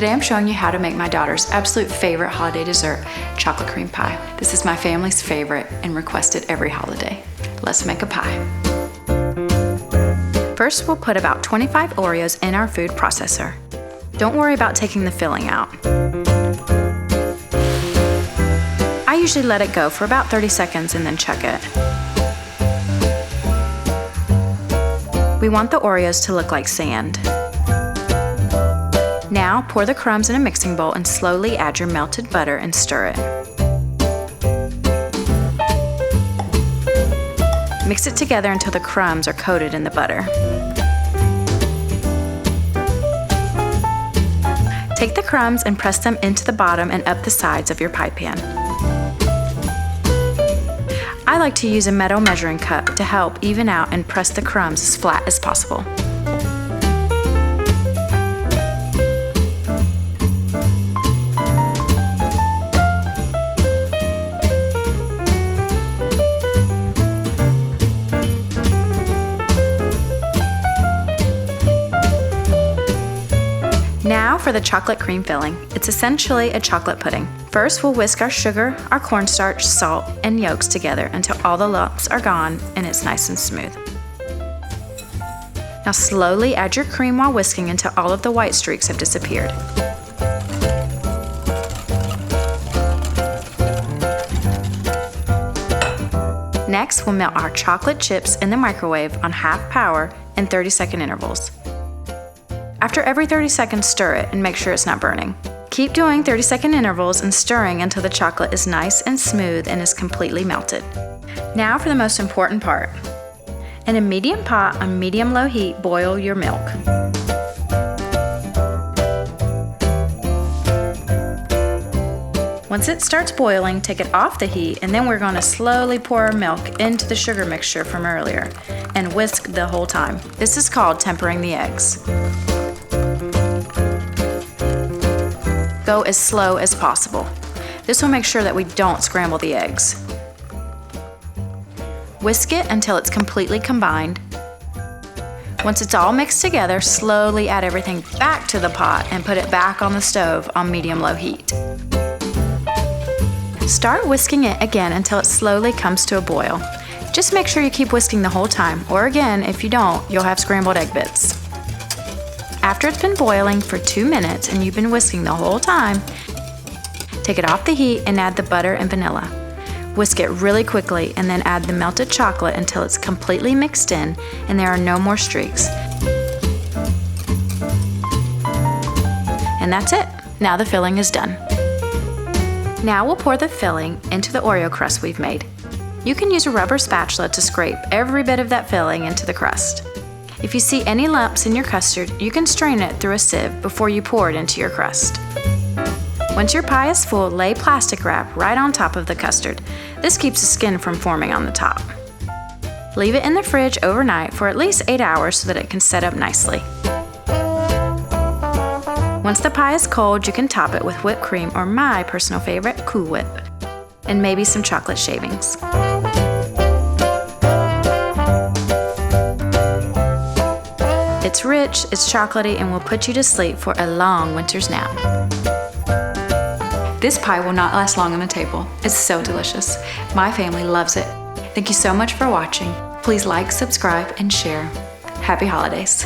Today I'm showing you how to make my daughter's absolute favorite holiday dessert, chocolate cream pie. This is my family's favorite and requested every holiday. Let's make a pie. First, we'll put about 25 Oreos in our food processor. Don't worry about taking the filling out. I usually let it go for about 30 seconds and then check it. We want the Oreos to look like sand. Now, pour the crumbs in a mixing bowl and slowly add your melted butter and stir it. Mix it together until the crumbs are coated in the butter. Take the crumbs and press them into the bottom and up the sides of your pie pan. I like to use a metal measuring cup to help even out and press the crumbs as flat as possible. Now for the chocolate cream filling. It's essentially a chocolate pudding. First, we'll whisk our sugar, our cornstarch, salt, and yolks together until all the lumps are gone and it's nice and smooth. Now slowly add your cream while whisking until all of the white streaks have disappeared. Next, we'll melt our chocolate chips in the microwave on half power in 30-second intervals. After every 30 seconds, stir it and make sure it's not burning. Keep doing 30-second intervals and stirring until the chocolate is nice and smooth and is completely melted. Now for the most important part. In a medium pot on medium-low heat, boil your milk. Once it starts boiling, take it off the heat, and then we're going to slowly pour our milk into the sugar mixture from earlier and whisk the whole time. This is called tempering the eggs. Go as slow as possible. This will make sure that we don't scramble the eggs. Whisk it until it's completely combined. Once it's all mixed together, slowly add everything back to the pot and put it back on the stove on medium-low heat. Start whisking it again until it slowly comes to a boil. Just make sure you keep whisking the whole time, or again, if you don't, you'll have scrambled egg bits. After it's been boiling for 2 minutes and you've been whisking the whole time, take it off the heat and add the butter and vanilla. Whisk it really quickly and then add the melted chocolate until it's completely mixed in and there are no more streaks. And that's it. Now the filling is done. Now we'll pour the filling into the Oreo crust we've made. You can use a rubber spatula to scrape every bit of that filling into the crust. If you see any lumps in your custard, you can strain it through a sieve before you pour it into your crust. Once your pie is full, lay plastic wrap right on top of the custard. This keeps the skin from forming on the top. Leave it in the fridge overnight for at least 8 hours so that it can set up nicely. Once the pie is cold, you can top it with whipped cream or my personal favorite, Cool Whip, and maybe some chocolate shavings. It's rich, it's chocolatey, and will put you to sleep for a long winter's nap. This pie will not last long on the table. It's so delicious. My family loves it. Thank you so much for watching. Please like, subscribe, and share. Happy holidays.